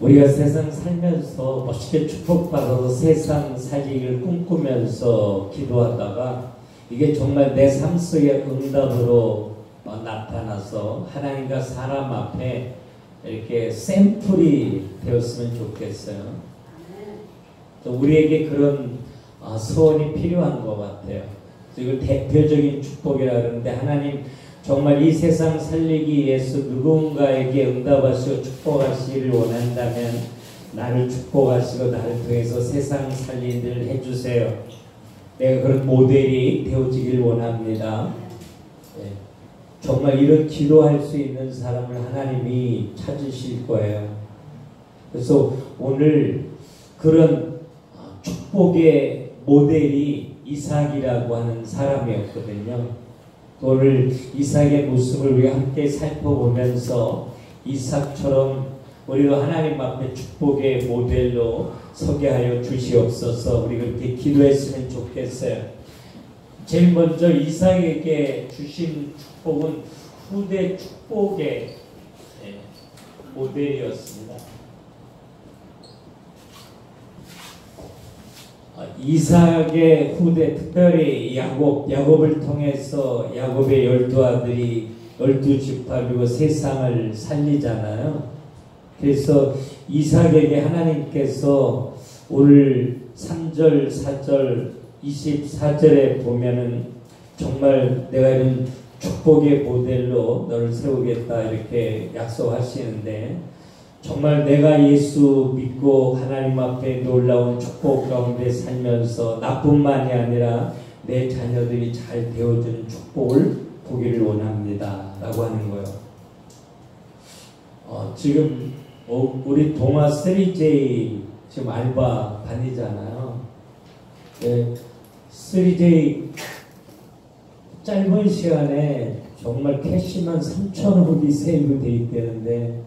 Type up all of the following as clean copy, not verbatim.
우리가 세상 살면서 멋있게 축복받아서 세상 살기를 꿈꾸면서 기도하다가 이게 정말 내 삶 속의 응답으로 나타나서 하나님과 사람 앞에 이렇게 샘플이 되었으면 좋겠어요. 우리에게 그런 소원이 필요한 것 같아요. 이걸 대표적인 축복이라 그러는데, 하나님 정말 이 세상 살리기 위해서 누군가에게 응답하시고 축복하시기를 원한다면 나를 축복하시고 나를 통해서 세상 살리는 일을 해주세요. 내가 그런 모델이 되어지길 원합니다. 네. 정말 이런 기도할 수 있는 사람을 하나님이 찾으실 거예요. 그래서 오늘 그런 축복의 모델이 이삭이라고 하는 사람이었거든요. 오늘 이삭의 모습을 우리가 함께 살펴보면서 이삭처럼 우리도 하나님 앞에 축복의 모델로 서게 하여 주시옵소서. 우리 그렇게 기도했으면 좋겠어요. 제일 먼저 이삭에게 주신 축복은 후대 축복의 모델이었습니다. 이삭의 후대, 특별히 야곱을 통해서 야곱의 12아들이 12지파 그리고 세상을 살리잖아요. 그래서 이삭에게 하나님께서 오늘 3절, 4절, 24절에 보면은 정말 내가 이런 축복의 모델로 너를 세우겠다 이렇게 약속하시는데, 정말 내가 예수 믿고 하나님 앞에 놀라운 축복 가운데 살면서 나뿐만이 아니라 내 자녀들이 잘 되어주는 축복을 보기를 원합니다 라고 하는 거예요. 지금 우리 동아 3J 지금 알바 다니잖아요. 네, 3J 짧은 시간에 정말 캐시만 3,000원이 세이브 돼 있다는데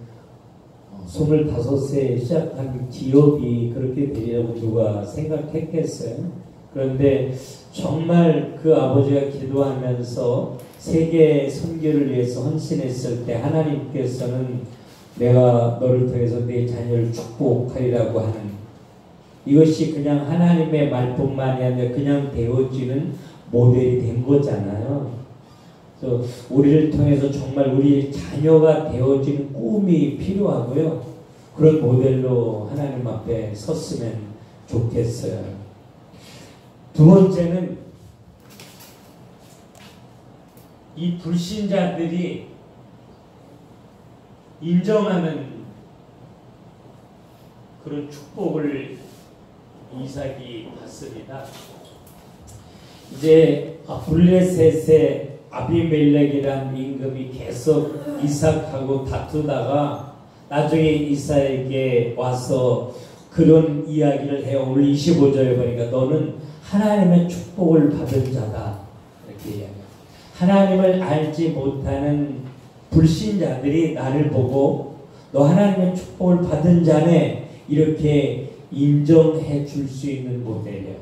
25세에 시작한 기업이 그렇게 되려고 누가 생각했겠어요? 그런데 정말 그 아버지가 기도하면서 세계 선교를 위해서 헌신했을 때 하나님께서는 내가 너를 통해서 내 자녀를 축복하리라고 하는, 이것이 그냥 하나님의 말뿐만이 아니라 그냥 되어지는 모델이 된 거잖아요. 그래서 우리를 통해서 정말 우리 자녀가 되어지는 꿈이 필요하고요. 그런 모델로 하나님 앞에 섰으면 좋겠어요. 두 번째는 이 불신자들이 인정하는 그런 축복을 이삭이 받습니다. 이제 블레셋의 아비멜렉이란 임금이 계속 이삭하고 다투다가 나중에 이삭에게 와서 그런 이야기를 해요. 오늘 25절에 보니까 너는 하나님의 축복을 받은 자다 이렇게 이야기해요. 하나님을 알지 못하는 불신자들이 나를 보고 너 하나님의 축복을 받은 자네 이렇게 인정해 줄 수 있는 모델이에요.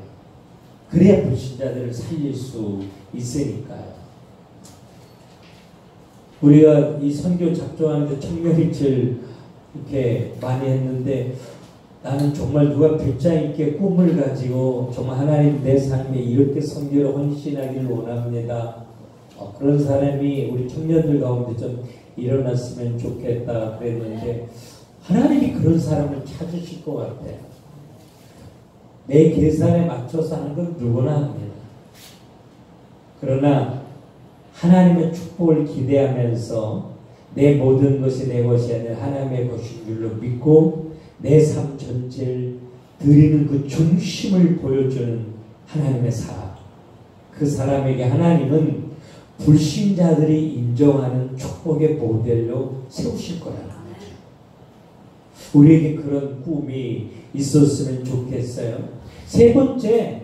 그래야 불신자들을 살릴 수 있으니까요. 우리가 이 선교 작정하는데 청년이틀 이렇게 많이 했는데, 나는 정말 누가 배짱 있게 꿈을 가지고 정말 하나님 내 삶에 이렇게 선교를 헌신하기를 원합니다. 그런 사람이 우리 청년들 가운데 좀 일어났으면 좋겠다 그랬는데, 하나님이 그런 사람을 찾으실 것 같아요. 내 계산에 맞춰서 하는 건 누구나 합니다. 그러나 하나님의 축복을 기대하면서 내 모든 것이 내 것이 아니라 하나님의 것인 줄로 믿고 내 삶 전체를 드리는 그 중심을 보여주는 하나님의 사람, 그 사람에게 하나님은 불신자들이 인정하는 축복의 모델로 세우실 거라는 거죠. 우리에게 그런 꿈이 있었으면 좋겠어요. 세 번째,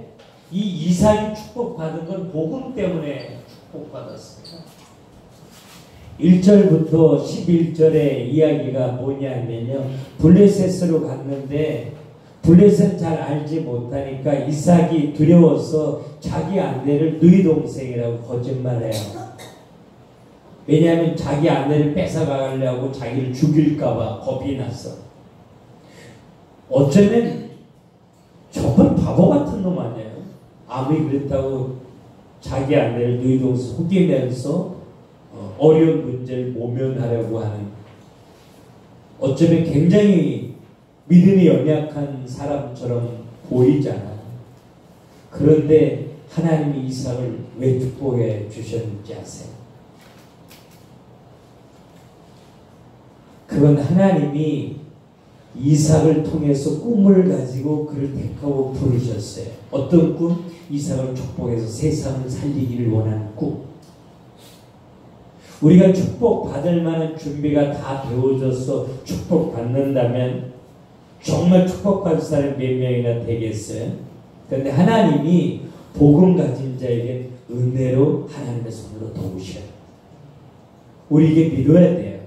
이 이삭이 축복받은 건 복음 때문에 축복받았습니다. 1절부터 11절의 이야기가 뭐냐면요, 블레셋으로 갔는데 블레셋은 잘 알지 못하니까 이삭이 두려워서 자기 아내를 누이 동생이라고 거짓말해요. 왜냐하면 자기 아내를 뺏어가려고 자기를 죽일까봐 겁이 났어. 어쩌면 정말 바보 같은 놈 아니에요. 아무리 그랬다고 자기 아내를 너희도 속이면서 어려운 문제를 모면하려고 하는, 어쩌면 굉장히 믿음이 연약한 사람처럼 보이잖아요. 그런데 하나님이 이삭을 왜 축복해 주셨는지 아세요? 그건 하나님이 이삭을 통해서 꿈을 가지고 그를 택하고 부르셨어요. 어떤 꿈? 이삭을 축복해서 세상을 살리기를 원하는 꿈. 우리가 축복받을 만한 준비가 다 되어져서 축복받는다면 정말 축복받을 사람이 몇 명이나 되겠어요? 그런데 하나님이 복음 가진 자에게 은혜로 하나님의 손으로 도우셔요. 우리에게 믿어야 돼요.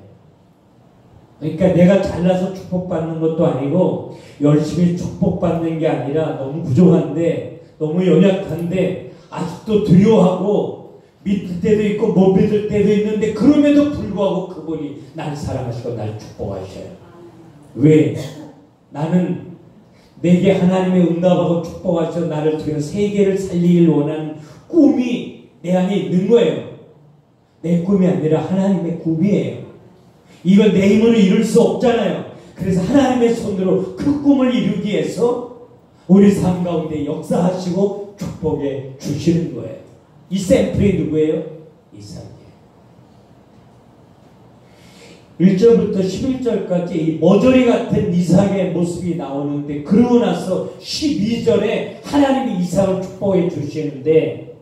그러니까 내가 잘나서 축복받는 것도 아니고 열심히 축복받는 게 아니라 너무 부족한데, 너무 연약한데 아직도 두려워하고 믿을 때도 있고 못 믿을 때도 있는데, 그럼에도 불구하고 그분이 나를 사랑하시고 나를 축복하셔요. 왜? 나는 내게 하나님의 응답하고 축복하셔 나를 통해 세계를 살리길 원하는 꿈이 내 안에 있는 거예요. 내 꿈이 아니라 하나님의 꿈이에요. 이걸 내 힘으로 이룰 수 없잖아요. 그래서 하나님의 손으로 그 꿈을 이루기 위해서 우리 삶 가운데 역사하시고 축복해 주시는 거예요. 이 샘플이 누구예요? 이삭이에요. 1절부터 11절까지 이 머저리 같은 이삭의 모습이 나오는데, 그러고 나서 12절에 하나님이 이삭을 축복해 주시는데,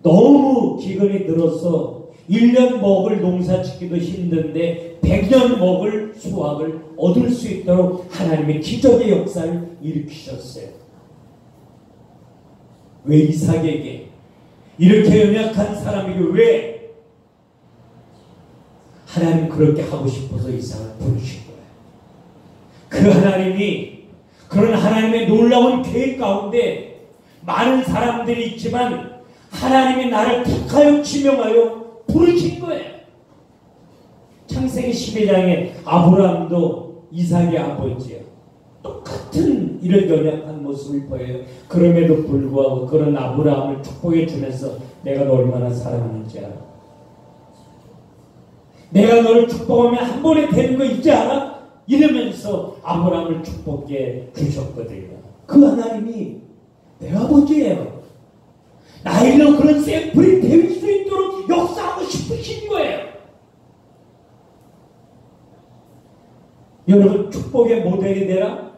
너무 기근이 들어서 1년 먹을 농사 짓기도 힘든데 100년 먹을 수확을 얻을 수 있도록 하나님의 기적의 역사를 일으키셨어요. 왜 이삭에게? 이렇게 연약한 사람에게 왜? 하나님 그렇게 하고 싶어서 이삭을 부르신 거예요. 그 하나님이 그런 하나님의 놀라운 계획 가운데 많은 사람들이 있지만 하나님이 나를 택하여 지명하여 부르신 거예요. 창세기 12장에 아브라함도 이삭의 아버지예요. 똑같은 이런 연약한 모습을 보여요. 그럼에도 불구하고 그런 아브라함을 축복해 주면서 내가 너 얼마나 사랑하는지 알아? 내가 너를 축복하면 한 번에 되는 거 있지 않아? 이러면서 아브라함을 축복해 주셨거든요. 그 하나님이 내 아버지예요. 나일로 그런 샘플이 될 수 있도록 역사하고 싶으신 거예요. 여러분, 축복의 모델이 되라?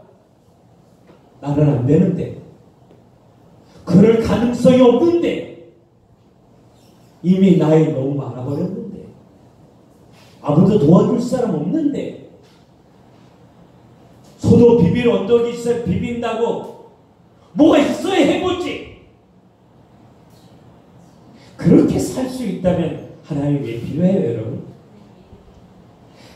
나는 안 되는데, 그럴 가능성이 없는데, 이미 나이 너무 많아버렸는데, 아무도 도와줄 사람 없는데, 소도 비빌 언덕이 있어야 비빈다고 뭐가 있어야 해보지. 그렇게 살 수 있다면 하나님이 왜 필요해요, 여러분?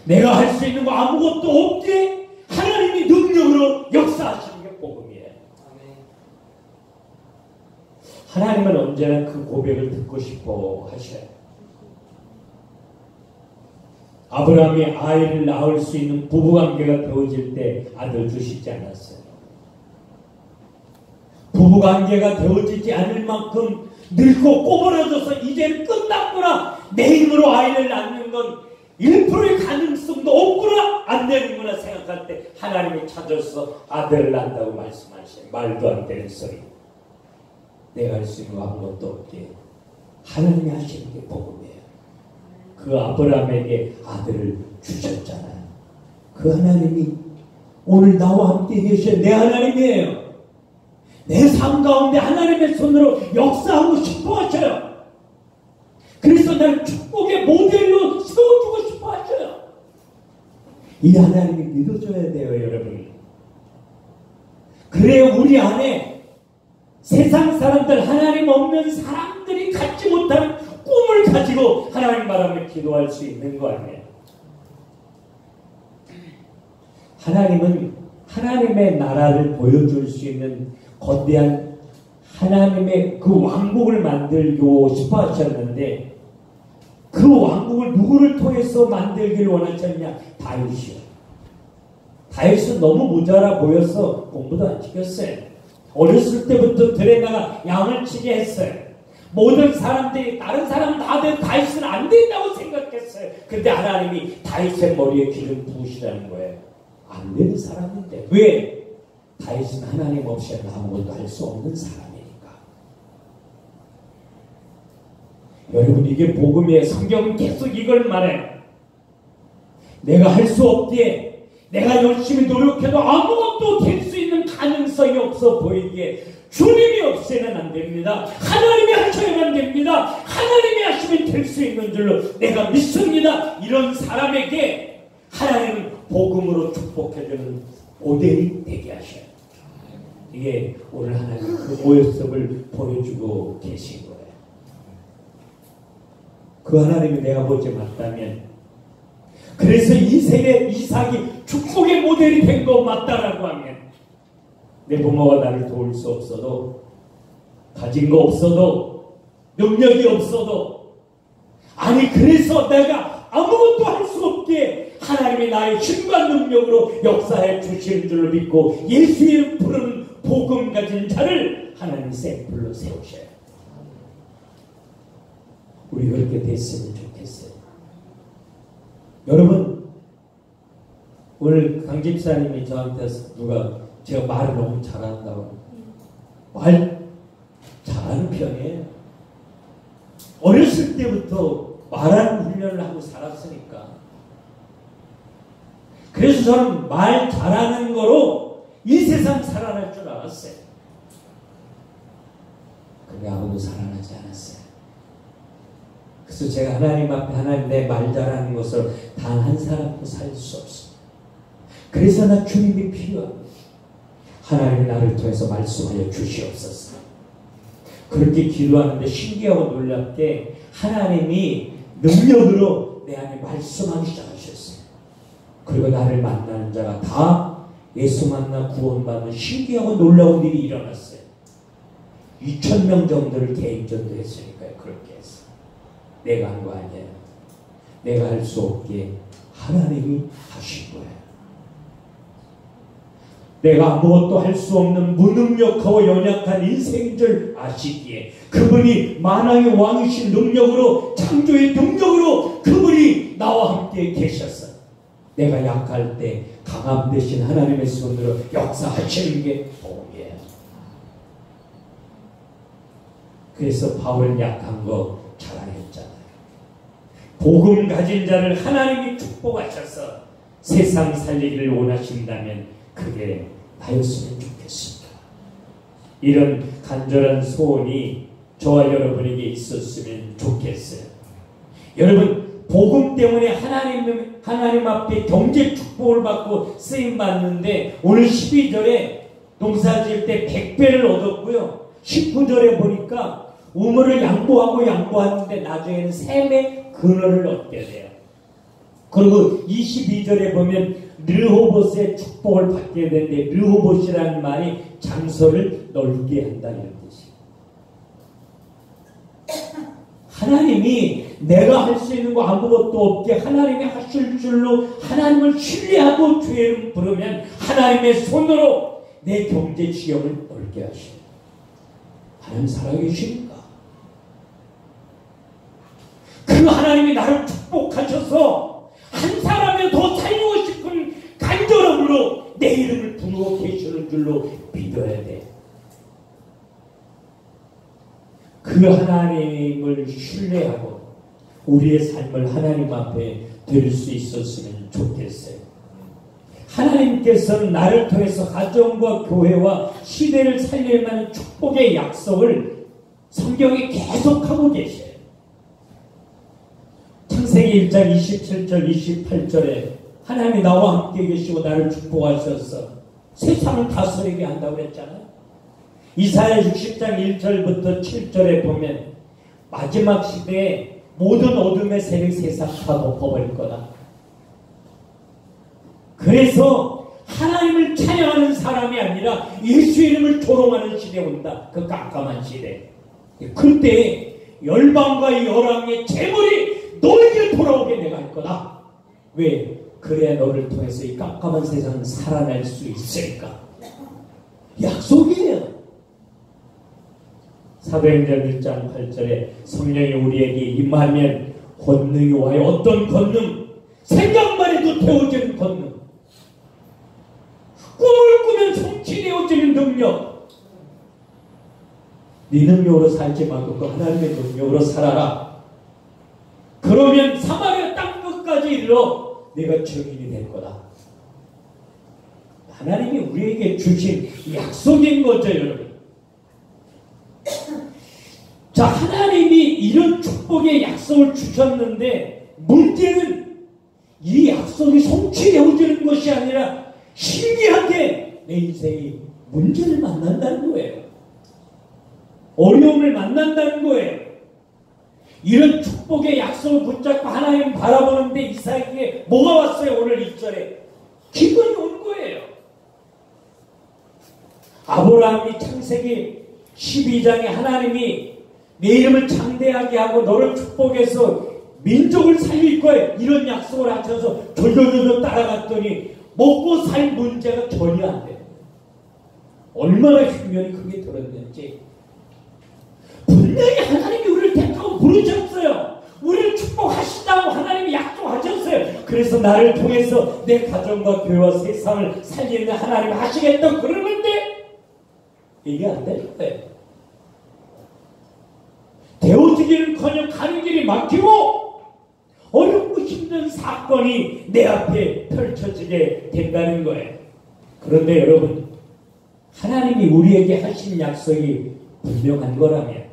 내가 할 수 있는 거 아무것도 없게 하나님이 능력으로 역사하시는 게 복음이에요. 하나님은 언제나 그 고백을 듣고 싶어 하셔요. 아브라함이 아이를 낳을 수 있는 부부관계가 되어질 때 아들 주시지 않았어요. 부부관계가 되어지지 않을 만큼 늙고 꼬부러져서 이제는 끝났구나, 내 힘으로 아이를 낳는 건 1%의 가능성도 없구나, 안 되는구나 생각할 때 하나님이 찾아서 아들을 낳는다고 말씀하셔요. 말도 안 되는 소리. 내가 할 수 있는 거 아무것도 없게 하나님이 하시는 게 복음이에요. 그 아브라함에게 아들을 주셨잖아요. 그 하나님이 오늘 나와 함께 계신 내 하나님이에요. 내 삶 가운데 하나님의 손으로 역사하고 싶어 하셔요. 그래서 나를 축복의 모델로 세워주고 싶어 하셔요. 이 하나님이 믿어줘야 돼요, 여러분. 그래야 우리 안에 세상 사람들, 하나님 없는 사람들이 갖지 못하는 꿈을 가지고 하나님 바라며 기도할 수 있는 거 아니에요. 하나님은 하나님의 나라를 보여줄 수 있는 거대한 하나님의 그 왕국을 만들고 싶어 하셨는데, 그 왕국을 누구를 통해서 만들기를 원하셨냐? 다윗이요. 다윗은 너무 모자라 보여서 공부도 안 시켰어요. 어렸을 때부터 들에다가 양을 치게 했어요. 모든 사람들이 다른 사람 다들 다윗은 안 된다고 생각했어요. 근데 하나님이 다윗의 머리에 기름 부으시라는 거예요. 안 되는 사람인데. 왜? 다윗은 하나님 없이는 아무것도 할 수 없는 사람이니까. 여러분, 이게 복음이에요. 성경은 계속 이걸 말해요. 내가 할 수 없기에, 내가 열심히 노력해도 아무것도 될 수 있는 가능성이 없어 보이기에 주님이 없애는 안 됩니다. 하나님이 하셔야만 됩니다. 하나님이 하시면 될 수 있는 줄로 내가 믿습니다. 이런 사람에게 하나님은 복음으로 축복해주는 모델이 되게 하셔요. 이게 오늘 하나님 그 모습을 보여주고 계신 거예요. 그 하나님이 내가 보지 맞다면, 그래서 인생의 이삭이 축복의 모델이 된 거 맞다라고 하면, 내 부모가 나를 도울 수 없어도, 가진 거 없어도, 능력이 없어도, 아니 그래서 내가 아무것도 할 수 없게 하나님이 나의 힘과 능력으로 역사해 주시는 줄로 믿고 예수 이름 부르는 복음 가진 자를 하나님 샘플로 세우셔요. 우리 그렇게 됐으면 좋겠어요. 여러분, 오늘 강 집사님이 저한테 누가 제가 말을 너무 잘한다고, 말 잘하는 편이에요. 어렸을 때부터 말하는 훈련을 하고 살았으니까. 그래서 저는 말 잘하는 거로 이 세상 살아날 줄 알았어요. 근데 아무도 살아나지 않았어요. 그래서 제가 하나님 앞에 하나님 내 말 잘하는 것을 단 한 사람도 살 수 없어. 그래서 나 주님이 필요합니다. 하나님이 나를 통해서 말씀하여 주시옵소서. 그렇게 기도하는데 신기하고 놀랍게 하나님이 능력으로 내 안에 말씀하기 시작하셨어요. 그리고 나를 만나는 자가 다 예수 만나 구원받는 신기하고 놀라운 일이 일어났어요. 2,000명 정도를 개인전도 했으니까요. 그렇게 했어요. 내가 한 거 아니에요. 내가 할 수 없게 하나님이 하신 거예요. 내가 아무것도 할 수 없는 무능력하고 연약한 인생인 줄 아시기에 그분이 만왕의 왕이신 능력으로, 창조의 능력으로 그분이 나와 함께 계셨어요. 내가 약할 때 강함 대신 하나님의 손으로 역사하시는 게 복음이에요. 그래서 바울은 약한 거 자랑했잖아요. 복음 가진 자를 하나님이 축복하셔서 세상 살리기를 원하신다면 그게 나였으면 좋겠습니다. 이런 간절한 소원이 저와 여러분에게 있었으면 좋겠어요. 여러분, 복음 때문에 하나님 앞에 경제 축복을 받고 쓰임 받는데 오늘 12절에 농사 지을 때 100배를 얻었고요. 19절에 보니까 우물을 양보하는데 나중에는 샘의 근원을 얻게 돼요. 그리고 22절에 보면 르호봇의 축복을 받게 되는데 르호봇이라는 말이 장소를 넓게 한다 이런 뜻이에요. 하나님이 내가 할 수 있는 거 아무것도 없게 하나님이 하실 줄로 하나님을 신뢰하고 주의 이름 부르면 하나님의 손으로 내 경제 지형을 넓게 하셔요. 하나님 살아계십니까? 그 하나님이 나를 축복하셔서 한 사람이 더 살고 싶은 간절함으로 내 이름을 부르고 계시는 줄로 믿어야 돼. 그 하나님을 신뢰하고 우리의 삶을 하나님 앞에 드릴 수 있었으면 좋겠어요. 하나님께서는 나를 통해서 가정과 교회와 시대를 살릴 만한 축복의 약속을 성경에 계속하고 계셔요. 창세기 1장 27절 28절에 하나님이 나와 함께 계시고 나를 축복하셔서 세상을 다스리게 한다고 그랬잖아요. 이사야 60장 1절부터 7절에 보면 마지막 시대에 모든 어둠의 세력 세상 다 덮어버릴 거다. 그래서 하나님을 찬양하는 사람이 아니라 예수 이름을 조롱하는 시대에 온다. 그 깜깜한 시대. 그때 열방과 열왕의 재물이 너에게 돌아오게 내가 할 거다. 왜? 그래야 너를 통해서 이 깜깜한 세상을 살아낼 수 있으니까. 약속이에요. 사도행전 1장 8절에 성령이 우리에게 임하면 권능이 와요. 어떤 권능? 생각만 해도 되어지는 권능. 꿈을 꾸면 성취되어지는 능력. 네 능력으로 살지 말고 그 하나님의 능력으로 살아라. 그러면 사마리아 땅 끝까지 이르러 네가 증인이 될 거다. 하나님이 우리에게 주신 약속인 거죠, 여러분. 자, 하나님이 이런 축복의 약속을 주셨는데 문제는 이 약속이 성취되어지는 것이 아니라 신기하게 내 인생이 문제를 만난다는 거예요. 어려움을 만난다는 거예요. 이런 축복의 약속을 붙잡고 하나님 바라보는데 이삭에게 뭐가 왔어요? 오늘 1절에 기근이 온 거예요. 아브라함이 창세기 12장에 하나님이 내 이름을 창대하게 하고 너를 축복해서 민족을 살릴 거예요. 이런 약속을 하셔서 졸졸졸 따라갔더니 먹고 살 문제가 전혀 안 돼요. 얼마나 흉년이 크게 들었는지. 분명히 하나님이 우리를 택하고 부르셨어요. 우리를 축복하신다고 하나님이 약속하셨어요. 그래서 나를 통해서 내 가정과 교회와 세상을 살리는 하나님 하시겠다고 그러는데 이게 안 되는 거예요. 되어지기는커녕 가는 길이 막히고 어렵고 힘든 사건이 내 앞에 펼쳐지게 된다는 거예요. 그런데 여러분, 하나님이 우리에게 하신 약속이 분명한 거라면,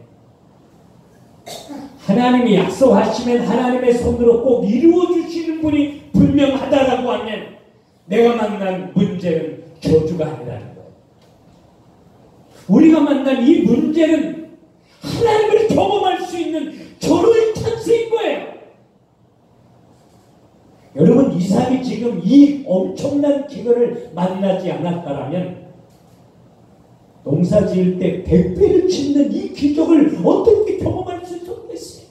하나님이 약속하시면 하나님의 손으로 꼭 이루어주시는 분이 분명하다라고 하면 내가 만난 문제는 저주가 아니라는 거예요. 우리가 만난 이 문제는 하나님을 경험할 수 있는 절호의 찬스인 거예요. 여러분, 이삭이 지금 이 엄청난 기근을 만나지 않았다라면 농사 지을 때 100배를 짓는 이 기적을 어떻게 경험할 수 있었겠어요?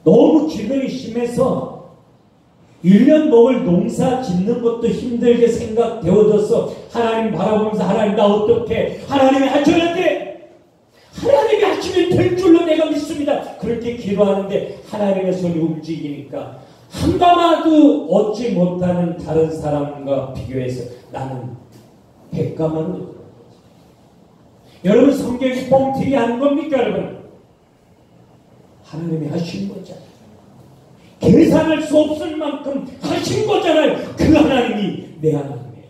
너무 기근이 심해서 1년 먹을 농사 짓는 것도 힘들게 생각되어져서 하나님 바라보면서 하나님 나 어떻게 하나님이 하셔야 돼. 하나님이 하시면 될 줄로 내가 믿습니다. 그렇게 기도하는데 하나님의 손이 움직이니까 한가마도 얻지 못하는 다른 사람과 비교해서 나는 100가마로 들어요. 여러분, 성경이 뻥튀기 하는 겁니까, 여러분? 하나님이 하신 거잖아요. 계산할 수 없을 만큼 하신 거잖아요. 그 하나님이 내 하나님이에요.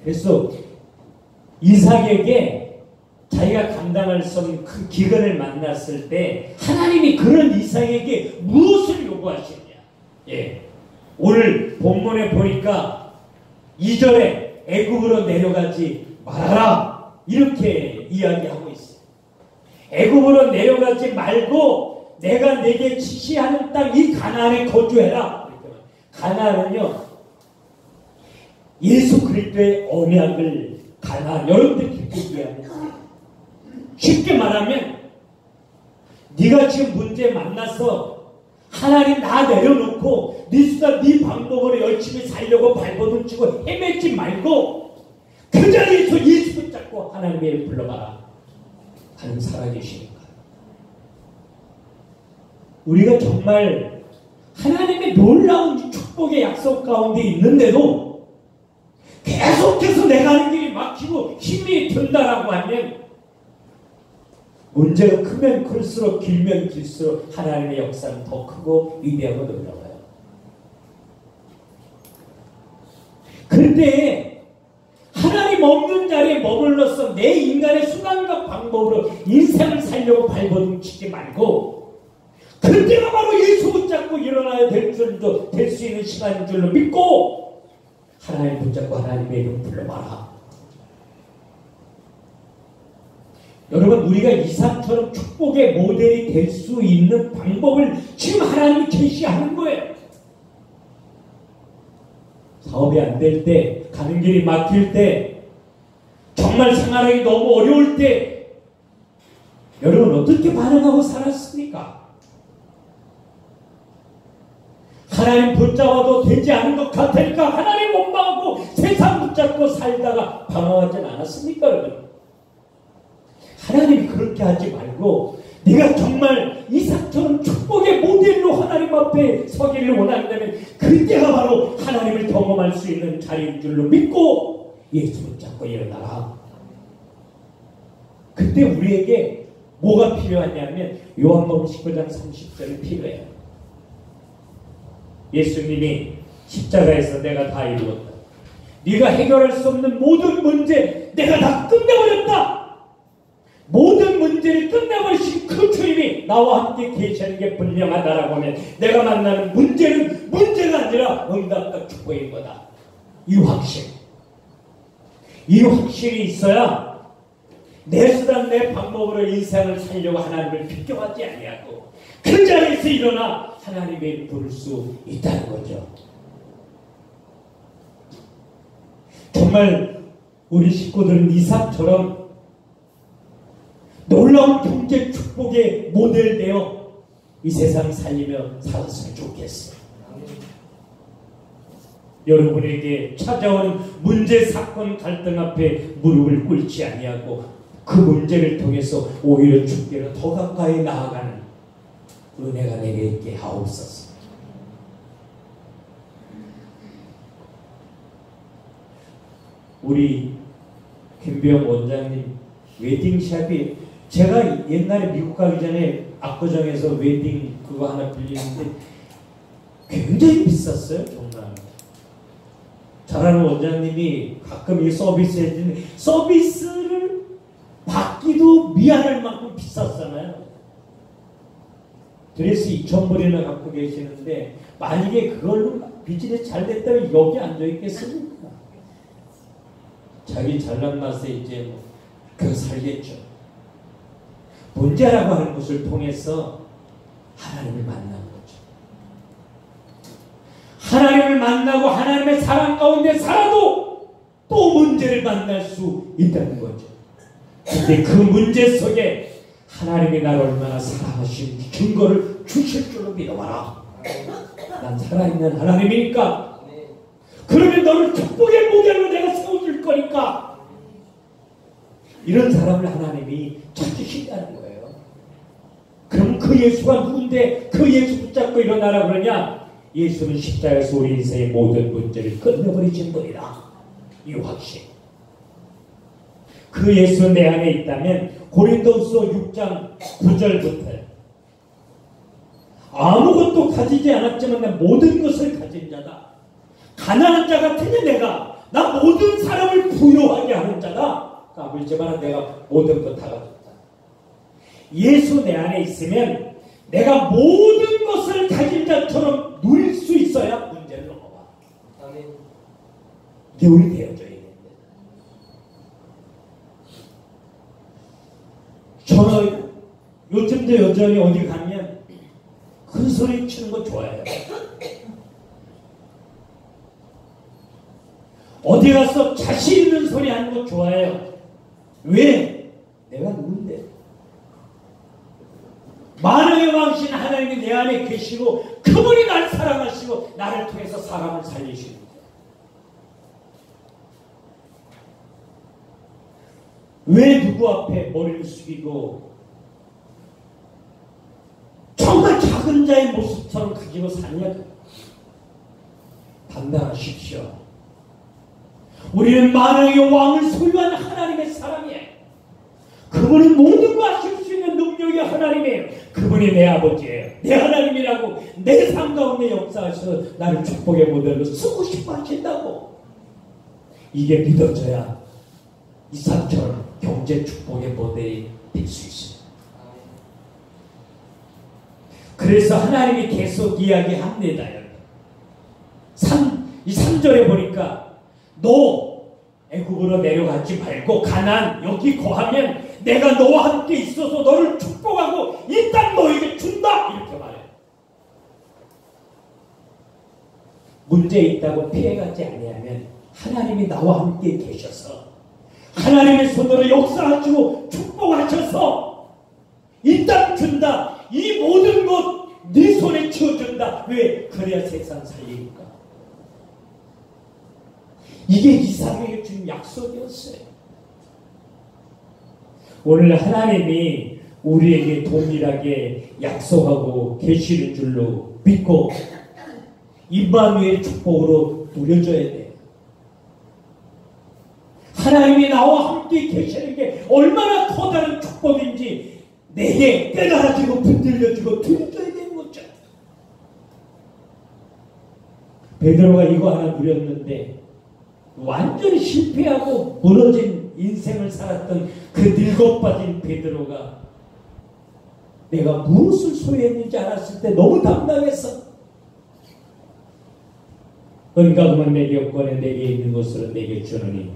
그래서 이삭에게 자기가 감당할 수 없는 큰 기근을 만났을 때 하나님이 그런 이삭에게 무엇을 요구하시느냐? 예, 오늘 본문에 보니까 2절에 애굽으로 내려가지 말아라 이렇게 이야기하고 있어요. 애굽으로 내려가지 말고 내가 내게 지시하는 땅 이 가나안에 거주해라. 가나안은요, 예수 그리스도의 언약을 가나안, 여러분들이 그렇게 이해합니다. 쉽게 말하면 네가 지금 문제 만나서 하나님 다 내려놓고 네 수다 네 방법으로 열심히 살려고 발버둥 치고 헤매지 말고 그 자리에서 예수 붙잡고 하나님의 이름 불러봐라 하는 살아계시니까. 우리가 정말 하나님의 놀라운 축복의 약속 가운데 있는데도 계속해서 내가 하는 길이 막히고 힘이 든다라고 하면 문제가 크면 클수록 길면 길수록 하나님의 역사는 더 크고 위대하고 놀라워요. 그런데 하나님 없는 자리에 머물러서 내 인간의 순간과 방법으로 인생을 살려고 발버둥 치지 말고 그때가 바로 예수 붙잡고 일어나야 될 줄도 될 수 있는 시간인 줄로 믿고 하나님 붙잡고 하나님의 이름 불러봐라. 여러분, 우리가 이삭처럼 축복의 모델이 될 수 있는 방법을 지금 하나님이 제시하는 거예요. 사업이 안 될 때, 가는 길이 막힐 때, 정말 생활하기 너무 어려울 때 여러분 어떻게 반응하고 살았습니까? 하나님 붙잡아도 되지 않은 것 같으니까 하나님 원망하고 세상 붙잡고 살다가 방황하진 않았습니까, 여러분? 하나님이 그렇게 하지 말고 네가 정말 이삭처럼 축복의 모델로 하나님 앞에 서기를 원한다면 그때가 바로 하나님을 경험할 수 있는 자리인 줄로 믿고 예수 붙잡고 일어나라. 그때 우리에게 뭐가 필요하냐면 요한복음 19장 30절이 필요해요. 예수님이 십자가에서 내가 다 이루었다. 네가 해결할 수 없는 모든 문제 내가 다 끝내버렸다. 모든 문제를 끝내버리신 그 주님이 나와 함께 계시는 게 분명하다라고 하면 내가 만나는 문제는 문제가 아니라 응답과 축복인 거다. 이 확신이 있어야 내 수단 내 방법으로 인생을 살려고 하나님을 비껴하지 아니하고 그 자리에서 일어나 하나님의 부를 수 있다는 거죠. 정말 우리 식구들은 이삭처럼 놀라운 경제 축복의 모델되어 이 세상 살리며 살았으면 좋겠어요. 여러분에게 찾아오는 문제, 사건, 갈등 앞에 무릎을 꿇지 아니하고 그 문제를 통해서 오히려 주께로 더 가까이 나아가는 은혜가 내게 있게 하옵소서. 우리 김병 원장님 웨딩샵이 제가 옛날에 미국 가기 전에 압구정에서 웨딩 그거 하나 빌리는데 굉장히 비쌌어요. 정말 잘하는 원장님이 가끔 이 서비스 해주는 서비스를 받기도 미안할 만큼 비쌌잖아요. 드레스 2,000불이나 갖고 계시는데 만약에 그걸로 비즈니스 잘 됐다면 여기 앉아있겠습니까? 자기 잘난 맛에 이제 뭐 그거 살겠죠. 문제라고 하는 것을 통해서 하나님을 만난 거죠. 하나님을 만나고 하나님의 사랑 가운데 살아도 또 문제를 만날 수 있다는 거죠. 근데 그 문제 속에 하나님이 나를 얼마나 사랑하신 증거를 주실 줄로 믿어봐라. 난 살아있는 하나님이니까. 그러면 너를 축복의 모델로 내가 세워줄 거니까. 이런 사람을 하나님이 찾으신다는 거예요. 그럼 그 예수가 누군데 그 예수 붙잡고 일어나라 그러냐? 예수는 십자가에서 우리 인생의 모든 문제를 끝내버리신 분이다. 이 확신. 그 예수 내 안에 있다면 고린도후서 6장 9절부터 아무것도 가지지 않았지만 나 모든 것을 가진 자다. 가난한 자 같으니 내가 나 모든 사람을 부유하게 하는 자다. 까불지만 내가 모든 것 다 가졌다. 예수 내 안에 있으면 내가 모든 것을 가진 자처럼 누릴 수 있어야 문제를 넘어가. 아멘. 이게 우리 되어져야 되는데. 저는 요즘도 여전히 어디 가면 큰 소리 치는 거 좋아해요. 어디 가서 자신 있는 소리 하는 거 좋아해요. 왜? 내가 누군데? 만왕의 왕신 하나님이 내 안에 계시고 그분이 날 사랑하시고 나를 통해서 사람을 살리십니다. 왜 누구 앞에 머리를 숙이고 정말 작은 자의 모습처럼 가지고 사냐? 담당하십시오. 우리는 만왕의 왕을 소유한 하나님의 사람이에요. 그분은 모든 거 하실 수 있는 능력이 하나님이에요. 그분이 내 아버지예요. 내 하나님이라고 내 삶 가운데 역사하셔서 나를 축복의 모델로 쓰고 싶어 하신다고. 이게 믿어져야 이삭처럼 경제 축복의 모델이 될 수 있어요. 그래서 하나님이 계속 이야기합니다. 이 3절에 보니까 너 애굽으로 내려가지 말고 가나안 여기 거하면 내가 너와 함께 있어서 너를 축복하고 이 땅 너에게 준다 이렇게 말해요. 문제 있다고 피해가지 아니하면 하나님이 나와 함께 계셔서 하나님의 손으로 역사하시고 축복하셔서 이 땅 준다. 이 모든 것 네 손에 쥐어준다. 왜? 그래야 세상 살리니까. 이게 이삭에게 준 약속이었어요. 오늘 하나님이 우리에게 동일하게 약속하고 계시는 줄로 믿고 임마누엘의 축복으로 누려져야 돼요. 하나님이 나와 함께 계시는 게 얼마나 커다란 축복인지 내게 깨달아지고 붙들려지고 들려줘야 되는 거죠. 베드로가 이거 하나 누렸는데 완전히 실패하고 무너진 인생을 살았던 그 늙어빠진 베드로가 내가 무엇을 소유했는지 알았을 때 너무 당당했어. 은가금은 내게 없거늘 내게 있는 것으로 내게 주느니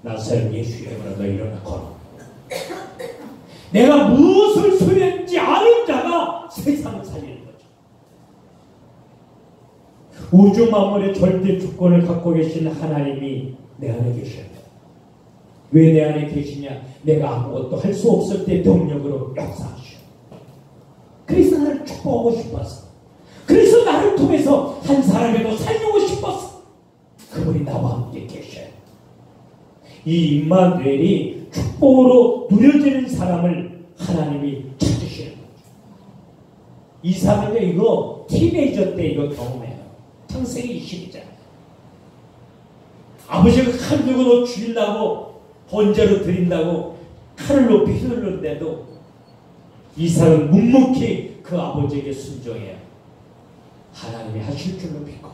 나사렛 예수 이름으로 너 일어나 걸어. 내가 무엇을 소유했는지 아는 자가 세상을 살리는 거죠. 우주 만물의 절대 주권을 갖고 계신 하나님이 내 안에 계셔요. 왜 내 안에 계시냐? 내가 아무것도 할 수 없을 때 동력으로 역사하시오. 그래서 나를 축복하고 싶어서, 그래서 나를 통해서 한 사람이라도 살리고 싶어서 그분이 나와 함께 계셔요. 이 임마누엘이 축복으로 누려지는 사람을 하나님이 찾으시는 거죠. 이삭은요, 이거 티네이저 때 이거 경험해요. 평생이 20이잖아요. 아버지가 칼 들고 너 죽인다고 번제로 드린다고 칼을 높이 휘둘렀는데도 이삭은 묵묵히 그 아버지에게 순종해요. 하나님이 하실 줄로 믿고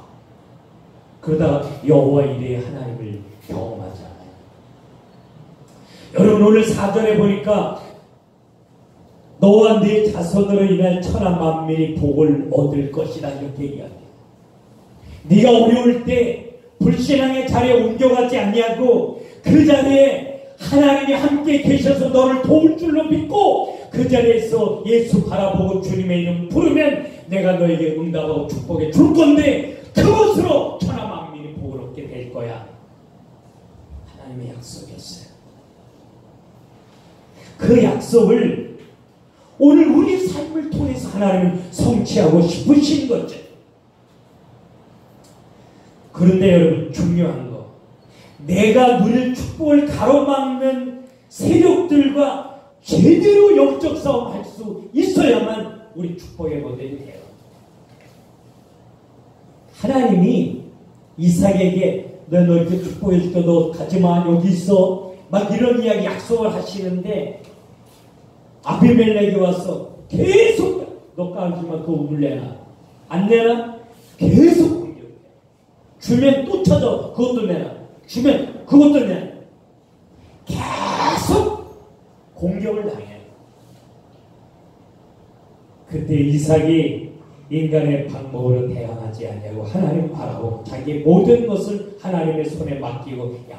그러다가 여호와 이레의 하나님을 경험하잖아요. 여러분 오늘 4절에 보니까 너와 네 자손으로 인한 천하 만민이 복을 얻을 것이다 이렇게 얘기합니다. 네가 어려울 때 불신앙의 자리에 옮겨가지 아니하고 그 자리에 하나님이 함께 계셔서 너를 도울 줄로 믿고 그 자리에서 예수 바라보고 주님의 이름 부르면 내가 너에게 응답하고 축복해 줄 건데 그것으로 천하 만민이 복을 얻게 될 거야. 하나님의 약속이었어요. 그 약속을 오늘 우리 삶을 통해서 하나님은 성취하고 싶으신 거죠. 그런데 여러분 중요한 거, 내가 누릴 축복을 가로막는 세력들과 제대로 영적 싸움할 수 있어야만 우리 축복의 모델이 돼요. 하나님이 이삭에게 너 이렇게 축복해 줄게, 너 가지마, 여기 있어, 막 이런 이야기 약속을 하시는데 아비멜렉이 와서 계속 너 까지마, 그거 우물 내놔, 안 내놔, 계속 공격해. 주면 또 찾아, 그것도 내놔, 주면 그것도 내놔. 계속 공격을 당해요. 그때 이삭이 인간의 방법으로 대항하지 아니하고 하나님 바라고 자기의 모든 것을 하나님의 손에 맡기고 양보해요.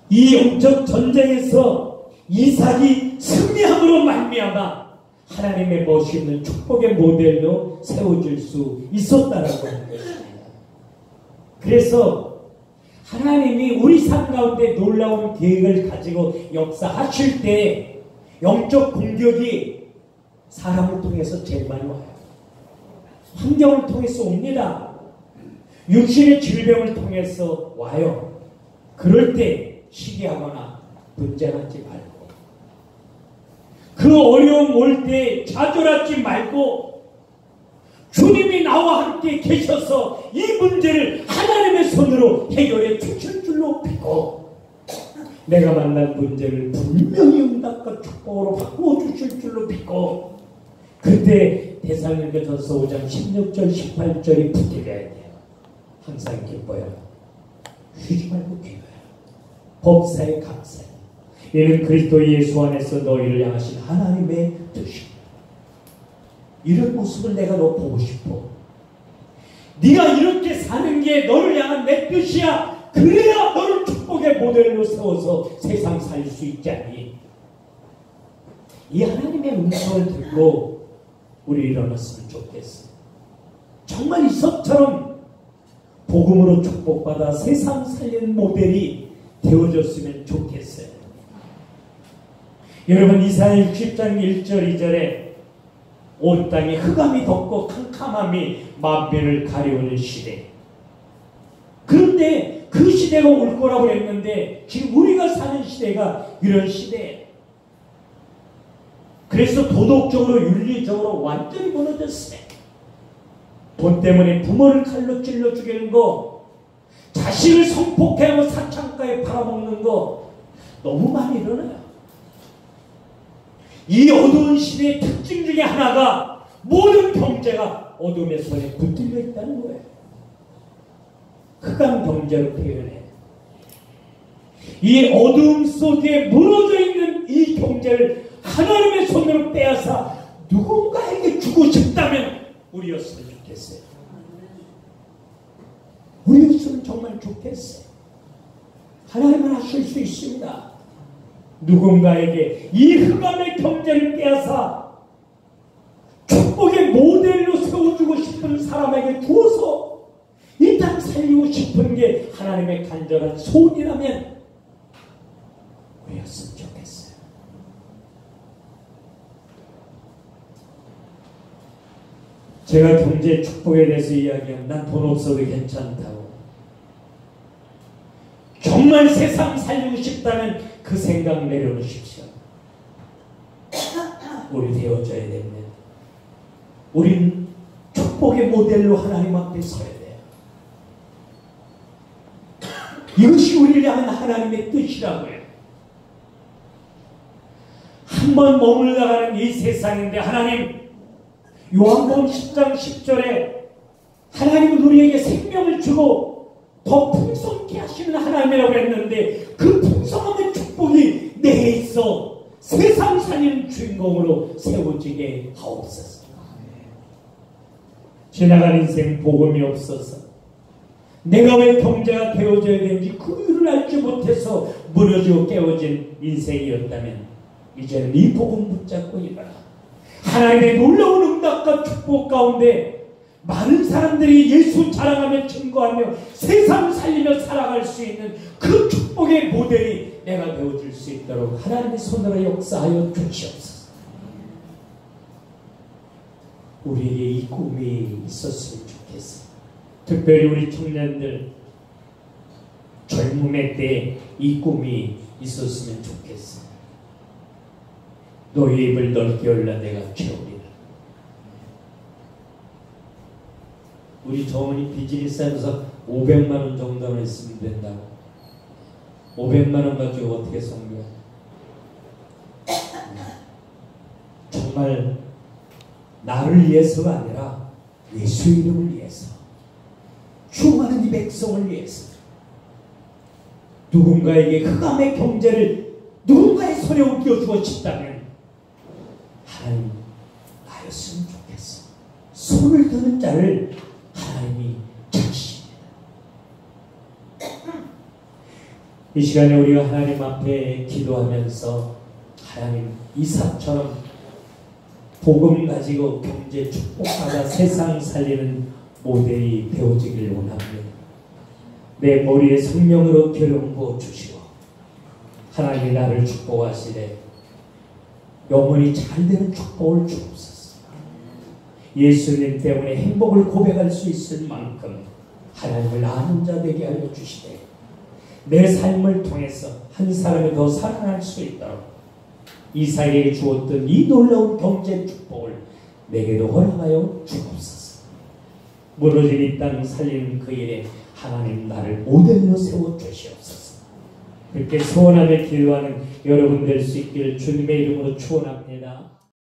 이 영적 전쟁에서 이삭이 승리함으로 말미암아 하나님의 멋있는 축복의 모델로 세워질 수 있었다라고 하는 것입니다. 그래서 하나님이 우리 삶 가운데 놀라운 계획을 가지고 역사하실 때 영적 공격이 사람을 통해서 제일 많이 와요. 환경을 통해서 옵니다. 육신의 질병을 통해서 와요. 그럴 때 시기하거나 분쟁하지 말고, 그 어려움 올 때 좌절하지 말고 주님이 나와 함께 계셔서 이 문제를 하나님의 손으로 해결해 주실 줄로 믿고 내가 만난 문제를 분명히 응답과 축복으로 바꾸어 주실 줄로 믿고 그때 데살로니가전서 5장 16절 18절이 붙들려야 돼요. 항상 기뻐요. 쉬지 말고 기도해요. 법사에 감사해요. 이는 그리스도 예수 안에서 너희를 향하신 하나님의 뜻입니다. 이런 모습을 내가 너 보고 싶어. 네가 이렇게 사는 게 너를 향한 내 뜻이야. 그래야 너를 축복의 모델로 세워서 세상 살릴 수 있지 않니? 이 하나님의 음성을 듣고 우리 일어났으면 좋겠어. 정말 이삭처럼 복음으로 축복받아 세상 살리는 모델이 되어졌으면 좋겠어요. 여러분 이사야 60장 1절 2절에 온 땅에 흑암이 덮고 캄캄함이 만변을 가려오는 시대. 그런데 그 시대가 올 거라고 했는데 지금 우리가 사는 시대가 이런 시대예요. 그래서 도덕적으로 윤리적으로 완전히 무너졌어요. 돈 때문에 부모를 칼로 찔러 죽이는 거, 자신을 성폭행하고 사창가에 팔아먹는 거 너무 많이 일어나요. 이 어두운 시대의 특징 중에 하나가 모든 경제가 어둠의 손에 붙들려 있다는 거예요. 흑암 경제로 표현해. 이 어둠 속에 무너져 있는 이 경제를 하나님의 손으로 빼앗아 누군가에게 주고 싶다면 우리였으면 좋겠어요. 우리였으면 정말 좋겠어요. 하나님은 하실 수 있습니다. 누군가에게 이 흑암의 경제를 빼앗아 축복의 모델로 세워주고 싶은 사람에게 주어서 이 땅 살리고 싶은 게 하나님의 간절한 소원이라면 우리였으면 좋겠어요. 제가 경제 축복에 대해서 이야기하면 난 돈 없어도 괜찮다고. 정말 세상 살리고 싶다면 그 생각 내려놓으십시오. 우리 되어져야 됩니다. 우린 축복의 모델로 하나님 앞에 서야 돼요. 이것이 우리를 향한 하나님의 뜻이라고요. 한번 머물러가는 이 세상인데 하나님, 요한복음 10장 10절에 하나님은 우리에게 생명을 주고 더 풍성케 하시는 하나님이라고 했는데 그 풍성함의 축복이 내게 있어 세상 살리는 주인공으로 세워지게 하옵소서. 지나간 인생 복음이 없어서 내가 왜 경제가 되어져야 되는지 그 이유를 알지 못해서 무너지고 깨어진 인생이었다면 이제는 이 복음 붙잡고 일어나 하나님의 놀라운 응답과 축복 가운데 많은 사람들이 예수 자랑하며 증거하며 세상 살리며 살아갈 수 있는 그 축복의 모델이 내가 되어줄 수 있도록 하나님의 손으로 역사하여 주시옵소서. 우리에게 이 꿈이 있었으면 좋겠어요. 특별히 우리 청년들 젊음의 때 이 꿈이 있었으면 좋겠어요. 너희 입을 넓게 열라 내가 채우리라. 우리 정원이 비즈니스 하면서 500만 원 정도만 있으면 된다고. 500만 원 가지고 어떻게 성교해? 정말 나를 위해서가 아니라 예수 이름을 위해서, 수많은 이 백성을 위해서, 누군가에게 흑암의 경제를 누군가의 손에 옮겨주고 싶다면 하나님 나였으면 좋겠어. 손을 드는 자를 하나님이 찾으십니다. 이 시간에 우리가 하나님 앞에 기도하면서 하나님 이삭처럼 복음 가지고 경제 축복받아 세상 살리는 모델이 되어지길 원합니다. 내 머리에 성령으로 기름 부어 주시고 하나님이 나를 축복하시되 영원히 잘되는 축복을 주옵소서. 예수님 때문에 행복을 고백할 수 있을 만큼 하나님을 아는 자 되게 하여 주시되 내 삶을 통해서 한 사람이 더 살아날 수 있도록 이삭에게 주었던 이 놀라운 경제 축복을 내게도 허락하여 주옵소서. 무너진 이 땅 살리는 그 일에 하나님 나를 모델로 세워 주시옵소서. 그렇게 소원하며 기도하는 여러분 될 수 있기를 주님의 이름으로 축원합니다.